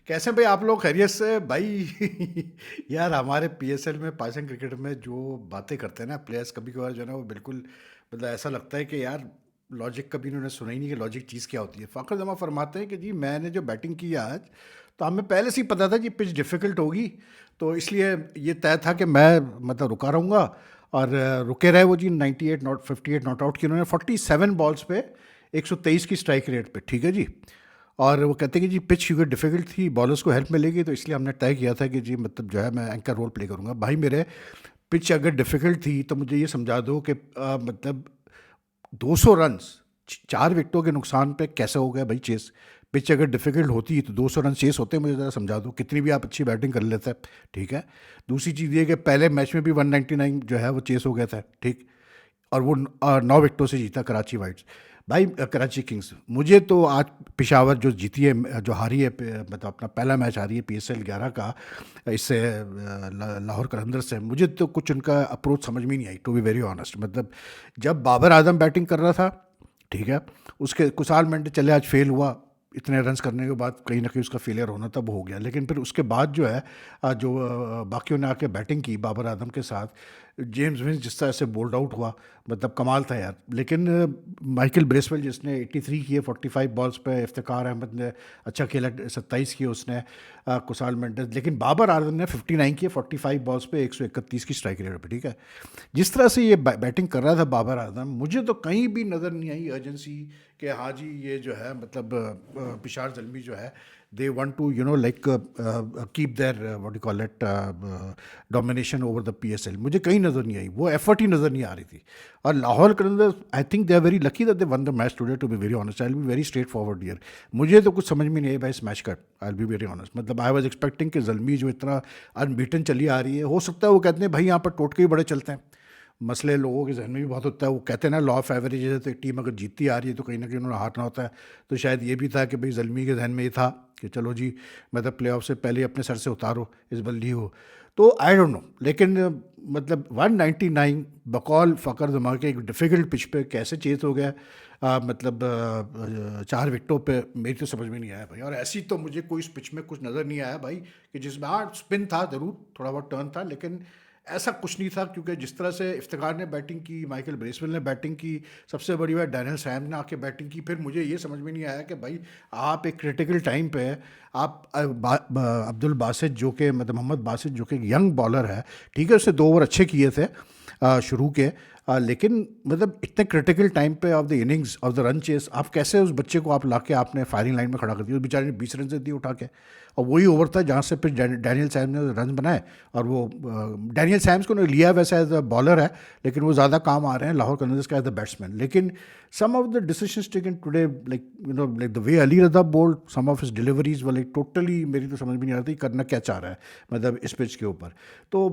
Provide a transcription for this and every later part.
कैसे हैं भाई आप लोग? खैरियत से भाई? यार हमारे पीएसएल में, पाकिस्तान क्रिकेट में जो बातें करते हैं ना प्लेयर्स, कभी कभार जो है ना वो बिल्कुल मतलब ऐसा लगता है कि यार लॉजिक कभी इन्होंने सुना ही नहीं कि लॉजिक चीज़ क्या होती है। फ़ाखर जमा फरमाते हैं कि जी मैंने जो बैटिंग की आज, तो हमें पहले से ही पता था कि पिच डिफ़िकल्ट होगी, तो इसलिए ये तय था कि मैं मतलब रुका रहूँगा। और रुके रहे वो जी 98 नॉट 58 नॉट आउट की उन्होंने 47 बॉल्स पे 123 की स्ट्राइक रेट पे, ठीक है जी। और वो कहते हैं कि जी पिच क्योंकि डिफ़िकल्ट थी, बॉलर्स को हेल्प मिलेगी, तो इसलिए हमने तय किया था कि जी मतलब जो है मैं एंकर रोल प्ले करूँगा। भाई मेरे, पिच अगर डिफ़िकल्ट थी तो मुझे ये समझा दो कि मतलब 200 रन्स 4 विकेटों के नुकसान पे कैसे हो गया भाई चेस? पिच अगर डिफ़िकल्ट होती तो 200 रन चेस होते, मुझे ज़रा समझा दो। कितनी भी आप अच्छी बैटिंग कर लेते हैं, ठीक है। दूसरी चीज़ ये कि पहले मैच में भी 199 जो है वो चेस हो गया था, ठीक। और वो 9 विकेटों से जीता कराची वाइट्स। भाई कराची किंग्स, मुझे तो आज पिशावर जो जीती है, जो हारी है, मतलब अपना पहला मैच हारी है पीएसएल 11 का, इससे लाहौर कलंदर से, मुझे तो कुछ उनका अप्रोच समझ में नहीं आई, टू बी वेरी ऑनेस्ट। मतलब जब बाबर आजम बैटिंग कर रहा था, ठीक है, उसके कुसाल मेंढे चले आज फेल हुआ, इतने रन्स करने के बाद कहीं ना कहीं उसका फेलियर होना तब हो गया। लेकिन फिर उसके बाद जो है जो बाकियों ने आके बैटिंग की बाबर आजम के साथ, जेम्स विंस जिस तरह से बोल्ड आउट हुआ, मतलब कमाल था यार। लेकिन माइकल ब्रेसवेल जिसने 83 किए 45 बॉल्स पे, इफ्तिकार अहमद ने अच्छा खेला 27 किए उसने, कुसाल मेंडेस, लेकिन बाबर आजम ने 59 किए 45 बॉल्स पे 131 की स्ट्राइक रेट पे, ठीक है। जिस तरह से ये बैटिंग कर रहा था बाबर आजम, मुझे तो कहीं भी नज़र नहीं आई अर्जेंसी कि हाँ जी ये जो है मतलब पिशार जल्मी जो है, they want to like keep their what you call it domination over the PSL. मुझे कहीं नज़र नहीं आई, वो एफर्ट ही नज़र नहीं आ रही थी। और Lahore Qalandars, I think they are very lucky that they won the match today, to be very honest. I will be very straightforward here. मुझे तो कुछ समझ में नहीं आई भाई इस मैच का, आई विल बी वेरी ऑनेस्ट। मतलब आई वाज एक्सपेक्टिंग कि जल्मी जो इतना अनबीटन चली आ रही है, हो सकता है वो कहते हैं भाई यहाँ पर टोटके ही बड़े चलते हैं, मसले लोगों के जहन में भी बहुत होता है। वो कहते हैं ना लॉ ऑफ एवरेज है, तो एक टीम अगर जीतती आ रही है तो कहीं ना कहीं उन्होंने हारना होता है। तो शायद ये भी था कि भाई जल्मी के जहन में ये था कि चलो जी मतलब प्ले ऑफ से पहले ही अपने सर से उतारो इस बल्ली को। तो आई डोंट नो, लेकिन मतलब 199 बकौल फ़खर जमा के एक डिफ़िकल्ट पिच पे कैसे चेत हो गया, मतलब 4 विकेटों पे, मेरी तो समझ में नहीं आया भाई। और ऐसी तो मुझे कोई इस पिच में कुछ नज़र नहीं आया भाई कि जिसमें हाँ स्पिन था ज़रूर, थोड़ा बहुत टर्न था, लेकिन ऐसा कुछ नहीं था। क्योंकि जिस तरह से इफ्तिकार ने बैटिंग की, माइकल ब्रेसवेल ने बैटिंग की, सबसे बड़ी बात डैनियल सैम ने आके बैटिंग की, फिर मुझे ये समझ में नहीं आया कि भाई आप एक क्रिटिकल टाइम पे आप अब्दुल बासित जो कि मतलब मोहम्मद बासित जो कि यंग बॉलर है, ठीक है, उससे 2 ओवर अच्छे किए थे शुरू के, लेकिन मतलब इतने क्रिटिकल टाइम पे of the innings of the run chase, आप कैसे उस बच्चे को आप लाके आपने फायरिंग लाइन में खड़ा कर दिया? उस बेचारे ने 20 रन से दिए उठा के, और वही ओवर था जहाँ से फिर डैनियल सैम ने रन बनाए। और वो डैनियल सैम्स को लिया वैसे एज अ बॉलर है, लेकिन वो ज़्यादा काम आ रहे हैं लाहौर कलंदर्स का एज अ बैट्समैन। लेकिन some of the decisions taken today, like like the way Ali Raza bowled, some of his deliveries वाले टोटली मेरी तो समझ में नहीं आ रहा था करना क्या चाह रहा है मतलब इस पिच के ऊपर। तो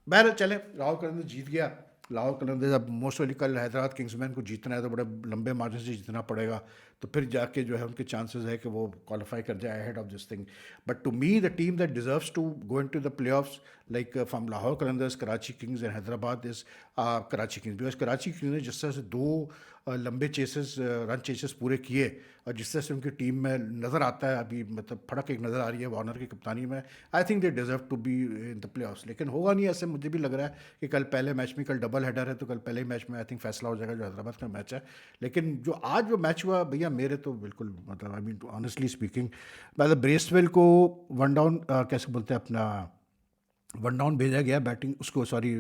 बहरहाल चले, लाहौर कलंदर जीत गया। लाहौर कलंदर्स अब मोस्ट ऑफली कल हैदराबाद किंग्समैन को जीतना है, तो बड़े लंबे मार्जिन से जीतना पड़ेगा, तो फिर जाके जो है उनके चांसेस है कि वो क्वालिफाई कर जाए ahead of this thing. But to me the team that deserves to go into the playoffs like from Lahore Qalandars, Karachi Kings and Hyderabad is Karachi Kings. Because Karachi Kings ने जिस तरह से 2 लंबे चेसेस, रन चेसेस पूरे किए, और जिस तरह से उनकी टीम में नज़र आता है अभी, मतलब फड़क एक नज़र आ रही है वार्नर की कप्तानी में, I think they deserve to be in the playoffs. लेकिन होगा नहीं ऐसे, मुझे भी लग रहा है कि कल पहले मैच में, कल डबल हेडर है, तो कल पहले ही मैच में आई थिंक फैसला हो जाएगा जो हैदराबाद का मैच है। लेकिन जो आज जो मैच हुआ भैया, मेरे तो बिल्कुल मतलब आई मीन ऑनेस्टली स्पीकिंग, मतलब ब्रेसवेल को वन डाउन कैसे बोलते हैं अपना, वन डाउन भेजा गया बैटिंग उसको, सॉरी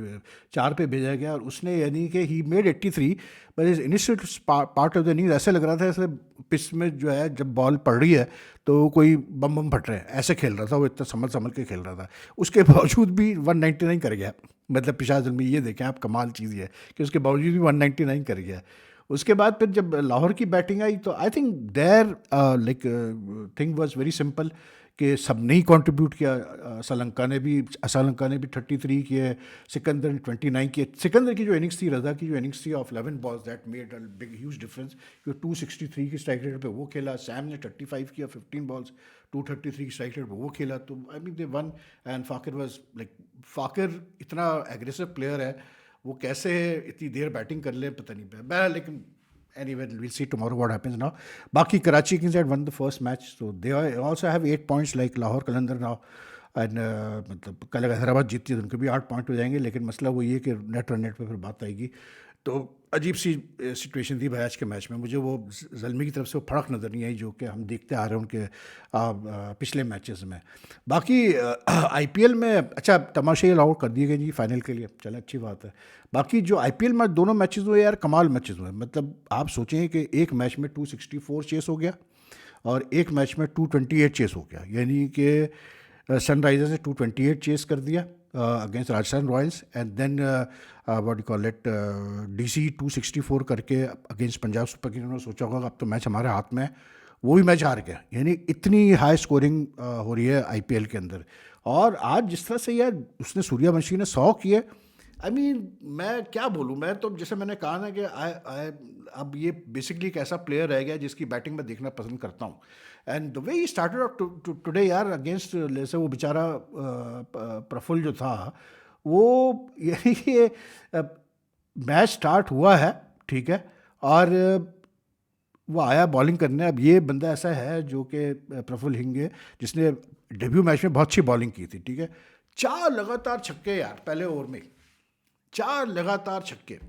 4 पे भेजा गया, और उसने यानी कि he made 83, but is initial part of the innings ऐसे लग रहा था ऐसे पिच में जो है जब बॉल पड़ रही है तो कोई बम बम फट रहे हैं, ऐसे खेल रहा था वो, इतना संभल संभल के खेल रहा था। उसके बावजूद भी 199 कर गया, मतलब पिशाच में ये देखें आप, कमाल चीज़ ये है कि उसके बावजूद भी 199 कर गया। उसके बाद फिर जब लाहौर की बैटिंग आई, तो I think their like thing was very simple कि सबने ही कंट्रीब्यूट किया। श्रीलंका ने भी 33 किए, सिकंदर ने 29 किए। सिकंदर की जो इनिंग्स थी, रजा की जो इनिंग्स थी of 11 balls, that made a big huge difference, क्योंकि 263 की स्ट्राइक रेट पे वो खेला। सैम ने 35 किया 15 बॉल्स, 233 की स्ट्राइक रेट पे वो खेला, तो I mean they one. And Fakir was like, Fakir इतना एग्रेसिव प्लेयर है, वो कैसे इतनी देर बैटिंग कर ले पता नहीं। बहरहाल लेकिन anyway, we'll see tomorrow what happens now. Baki Karachi Kings had won the first match, so they also have 8 points like Lahore Qalandar now. And मतलब कल अगर हैदराबाद जीतती है तो उनके भी 8 पॉइंट हो जाएंगे, लेकिन मसला वो ये कि नेट रन नेट पे फिर बात आएगी। तो अजीब सी सिचुएशन थी भाई आज के मैच में। मुझे वो ज़ल्मी की तरफ से वो फर्क नज़र नहीं आई जो कि हम देखते आ रहे हैं उनके पिछले मैचेस में। बाकी आईपीएल में अच्छा तमाशे अलाउ कर दिए गए जी फाइनल के लिए, चलो अच्छी बात है। बाकी जो आईपीएल में दोनों मैचेस हुए यार कमाल मैचेस हुए, मतलब आप सोचें कि एक मैच में 264 चेस हो गया और एक मैच में 228 चेस हो गया, यानी कि सनराइजर्स ने 228 चेस कर दिया against Rajasthan Royals, and then what you call it DC 264 करके अगेंस्ट पंजाब सुपर किंग्स। उन्होंने सोचा होगा अब तो मैच हमारे हाथ में है, वो भी मैच हार गया। यानी इतनी हाई स्कोरिंग हो रही है आईपीएल के अंदर। और आज जिस तरह से यार उसने सूर्यवंशी ने 100 किए, आई मीन मैं क्या बोलूँ, मैं तो जैसे मैंने कहा ना कि अब ये बेसिकली एक ऐसा प्लेयर रह गया जिसकी बैटिंग मैं देखना पसंद करता हूँ। And the way he started off today यार अगेंस्ट जैसे वो बेचारा प्रफुल्ल जो था वो ये मैच स्टार्ट हुआ है ठीक है, और वो आया बॉलिंग करने। अब ये बंदा ऐसा है जो कि प्रफुल्ल हिंगे जिसने डेब्यू मैच में बहुत अच्छी बॉलिंग की थी ठीक है, 4 लगातार छक्के यार पहले ओवर में, 4 लगातार छक्के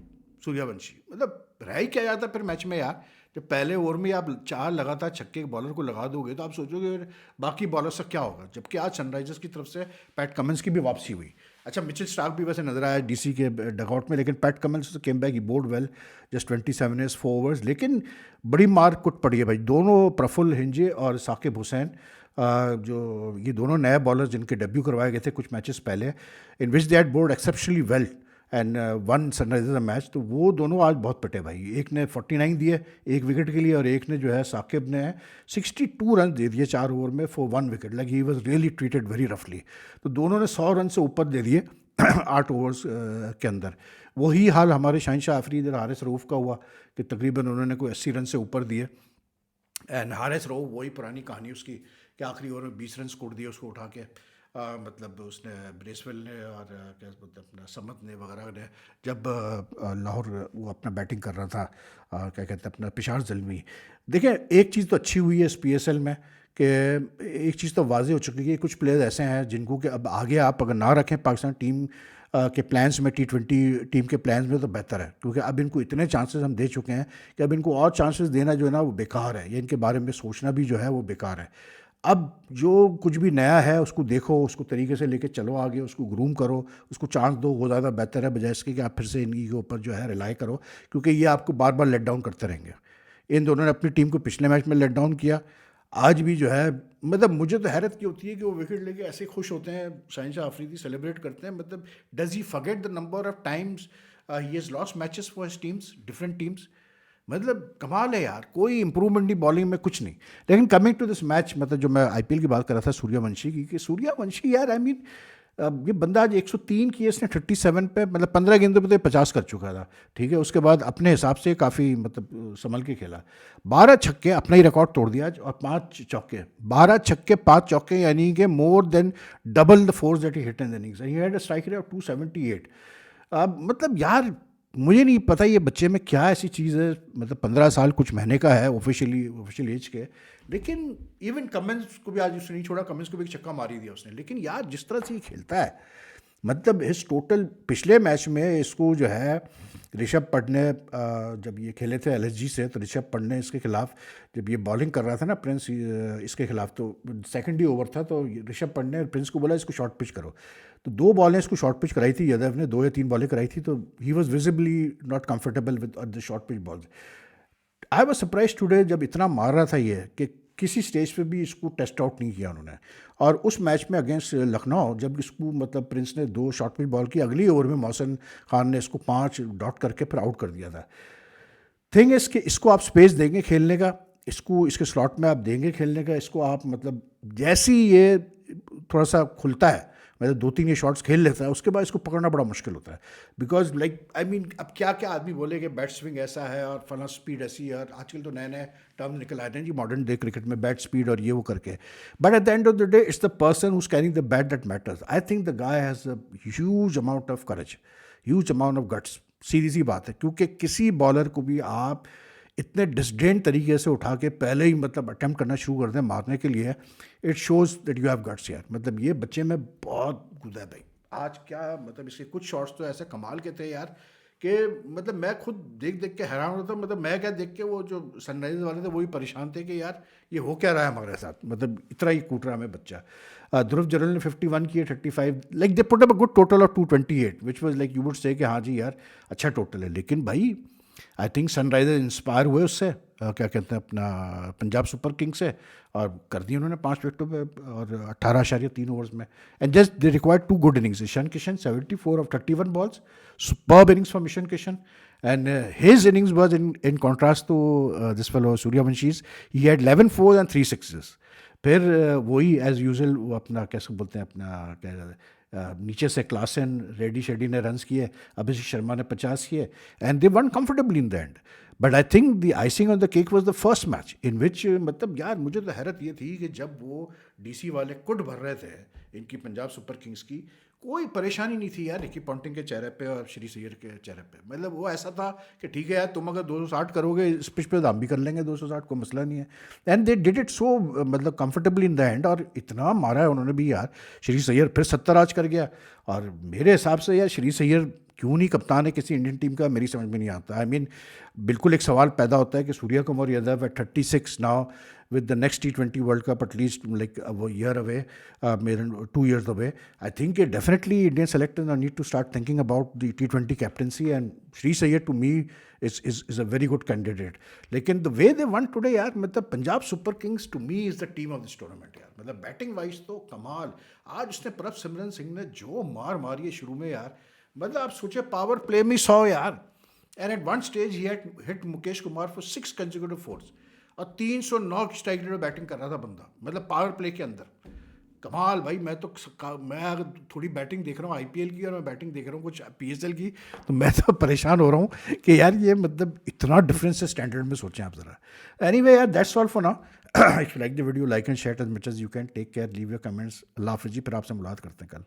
सूर्यवंशी। मतलब रह ही क्या जाता फिर मैच में यार, जब पहले ओवर में आप 4 लगातार छक्के बॉलर को लगा दोगे तो आप सोचोगे बाकी बॉलर से क्या होगा। जबकि आज सनराइजर्स की तरफ से पैट कमिंस की भी वापसी हुई। अच्छा मिचेल स्टार्क भी वैसे नजर आया डीसी के डगआउट में, लेकिन Pat Cummins came back, he bowled well, just 27 years 4 overs, लेकिन बड़ी मार कुट पड़ी है भाई। दोनों प्रफुल्ल हिंजे और साकिब हुसैन जो ये दोनों नए बॉलर जिनके डेब्यू करवाए गए थे कुछ मैचेस पहले, in which they had bowled exceptionally well and won Sunrisers match, तो वो दोनों आज बहुत पिटे भाई। एक ने 49 दिए 1 विकेट के लिए, और एक ने जो है साकिब ने 62 रन दे दिए 4 ओवर में for 1 wicket, like he was really treated very रफली। तो दोनों ने 100 रन से ऊपर दे दिए 8 ओवर्स के अंदर। वही हाल हमारे शहनशाह आफरीदी और हारिस रऊफ़ का हुआ कि तकरीबन उन्होंने कोई 80 रन से ऊपर दिए। एंड हारिस रऊफ़ वही पुरानी कहानी उसकी कि आखिरी ओवर में 20 रन स्कोर दिए उसको उठा के। मतलब उसने ब्रेसवेल ने और क्या मतलब अपना समत ने वगैरह ने जब लाहौर वो अपना बैटिंग कर रहा था क्या कहते हैं अपना पिशार ज़ल्मी। देखें एक चीज़ तो अच्छी हुई है इस पीएसएल में कि एक चीज़ तो वाज़ेह हो चुकी है कि कुछ प्लेयर्स ऐसे हैं जिनको कि अब आगे आप अगर ना रखें पाकिस्तान टीम के प्लान्स में, T20 टीम के प्लान्स में, तो बेहतर है, क्योंकि अब इनको इतने चांसेस हम दे चुके हैं कि अब इनको और चांसेस देना जो है ना वो बेकार है, या इनके बारे में सोचना भी जो है वो बेकार है। अब जो कुछ भी नया है उसको देखो, उसको तरीके से लेके चलो आगे, उसको ग्रूम करो, उसको चांस दो, वो ज़्यादा बेहतर है बजाय इसके कि आप फिर से इनके ऊपर जो है रिलाई करो, क्योंकि ये आपको बार बार लेट डाउन करते रहेंगे। इन दोनों ने अपनी टीम को पिछले मैच में लेट डाउन किया, आज भी जो है मतलब मुझे तो हैरत की होती है कि वो विकेट लेके ऐसे खुश होते हैं, शहनशाह आफरीदी सेलिब्रेट करते हैं। मतलब does he forget the number of times he has lost matches for his teams, different teams. मतलब कमाल है यार, कोई इंप्रूवमेंट नहीं बॉलिंग में, कुछ नहीं। लेकिन कमिंग टू दिस मैच, मतलब जो मैं आईपीएल की बात कर रहा था सूर्यवंशी की, कि सूर्यवंशी यार आई मीन ये बंदा आज 103 किए इसने 37 पे, मतलब 15 गेंदों पे तो 50 कर चुका था ठीक है। उसके बाद अपने हिसाब से काफ़ी मतलब संभल के खेला, 12 छक्के अपना ही रिकॉर्ड तोड़ दिया आज, और 5 चौके, 12 छक्के 5 चौके, यानी कि more than double the force that he hit in the innings. He had a strike rate of 278। अब मतलब यार मुझे नहीं पता ये बच्चे में क्या ऐसी चीज़ है, मतलब 15 साल कुछ महीने का है ऑफिशियल एज के, लेकिन इवन कमिंस को भी आज उसने नहीं छोड़ा, कमिंस को भी एक छक्का मार ही दिया उसने। लेकिन यार जिस तरह से ये खेलता है, मतलब इस टोटल पिछले मैच में इसको जो है ऋषभ पंत ने जब ये खेले थे एलएसजी से, तो ऋषभ पंत ने इसके खिलाफ जब ये बॉलिंग कर रहा था ना प्रिंस इसके खिलाफ, तो सेकंड ही ओवर था, तो ऋषभ पंत ने प्रिंस को बोला इसको शॉर्ट पिच करो। तो 2 बॉलें इसको शॉर्ट पिच कराई थी, यादव ने 2 या 3 बॉलें कराई थी, तो he was visibly not comfortable with the short pitch balls. I was surprise today जब इतना मार रहा था ये कि किसी स्टेज पे भी इसको टेस्ट आउट नहीं किया उन्होंने। और उस मैच में अगेंस्ट लखनऊ जब इसको मतलब प्रिंस ने 2 शॉर्ट पिच बॉल की, अगली ओवर में मोहसिन खान ने इसको 5 डॉट करके फिर आउट कर दिया था। थिंग इज कि इसको आप स्पेस देंगे खेलने का, इसको इसके स्लॉट में आप देंगे खेलने का, इसको आप मतलब जैसे ही ये थोड़ा सा खुलता है, मतलब 2-3 ये शॉट्स खेल लेता है, उसके बाद इसको पकड़ना बड़ा मुश्किल होता है। बिकॉज लाइक आई मीन अब क्या क्या आदमी बोले कि बैट स्विंग ऐसा है और फला स्पीड ऐसी है, और आजकल तो नए नए टर्म निकल आए हैं जी मॉडर्न डे क्रिकेट में, बैट स्पीड और ये वो करके। But at the end of the day it's the person who's carrying the bat that matters. I think the guy has a huge amount of courage, huge amount of guts. सीधी सी बात है, क्योंकि किसी बॉलर को भी आप इतने डिसडेन तरीके से उठा के पहले ही मतलब अटेम्प्ट करना शुरू कर दें मारने के लिए, it shows that you have guts यार। मतलब ये बच्चे में बहुत गुदा है भाई। आज क्या मतलब इसके कुछ शॉट्स तो ऐसे कमाल के थे यार कि मतलब मैं खुद देख देख के हैरान होता था। मतलब मैं क्या देख के, वो जो सनराइजर्स वाले थे वो भी परेशान थे कि यार ये हो क्या रहा है हमारे साथ, मतलब इतना ही कूट रहा है हमें बच्चा। ध्रुव जरल ने 51 किए, 35, like they put up a good total of 228 which was like you would say कि हाँ जी यार अच्छा टोटल है। लेकिन भाई आई थिंक सनराइजर्स इंस्पायर हुए उससे, क्या कहते हैं अपना, पंजाब सुपर किंग्स से, और कर दिए उन्होंने 5 विकेटों पे और 18.3 ओवर्स में। And just they required 2 good innings. Ishan Kishan 74 of 31 balls, superb innings for Ishan Kishan. And his innings was in contrast to this fellow Suryavanshis. He had 11 fours and 3 sixes. फिर वही एज यूजल वो अपना कैसे बोलते हैं अपना क्या नीचे से क्लासन रेड्डी शेड्डी ने रन्स किए, अभिषेक शर्मा ने 50 किए, and they won comfortably in the end. But I think the icing on the cake was the first match in which, मतलब यार मुझे तो हैरत ये थी कि जब वो डीसी वाले कुट भर रहे थे इनकी पंजाब सुपर किंग्स की, कोई परेशानी नहीं थी यार रिकी पॉन्टिंग के चेहरे पे और श्री सैयद के चेहरे पे। मतलब वो ऐसा था कि ठीक है यार तुम अगर 260 करोगे इस पिच पे तो हम भी कर लेंगे 260, कोई मसला नहीं है। And they did it so मतलब कंफर्टेबली इन द एंड, और इतना मारा है उन्होंने भी यार। श्री सैयद फिर 70 आज कर गया, और मेरे हिसाब से यार श्री सैयद क्यों नहीं कप्तान है किसी इंडियन टीम का, मेरी समझ में नहीं आता। आई मीन बिल्कुल एक सवाल पैदा होता है कि Surya Kumar Yadav at 36 now with the next T20 World Cup at least like a year away, maybe 2 years away. I think definitely Indian selectors need to start thinking about the T20 captaincy, and Sri Sayyed to me is a very good candidate. लेकिन the way they won today यार, मतलब Punjab super Kings to me is the team of this tournament यार। मतलब batting wise तो कमाल। आज उसने प्रभ सिमरन सिंह ने जो मार मारी है शुरू में यार, मतलब आप सोचे पावर प्ले में 100 यार। And at one stage he had hit Mukesh Kumar for 6 consecutive fours, और 309 की स्ट्राइक रेट में बैटिंग कर रहा था बंदा, मतलब पावर प्ले के अंदर। कमाल भाई। मैं अगर थोड़ी बैटिंग देख रहा हूँ आईपीएल की और मैं बैटिंग देख रहा हूँ कुछ पीएसएल की, तो मैं तो परेशान हो रहा हूँ कि यार ये मतलब इतना डिफरेंस है स्टैंडर्ड में, सोचें आप ज़रा। एनीवे यार that's all for now. If you like the video like and share as much as you can. Take care, leave your comments. अल्लाह हाफिज़ जी, फिर आपसे मुलाकात करते हैं कल।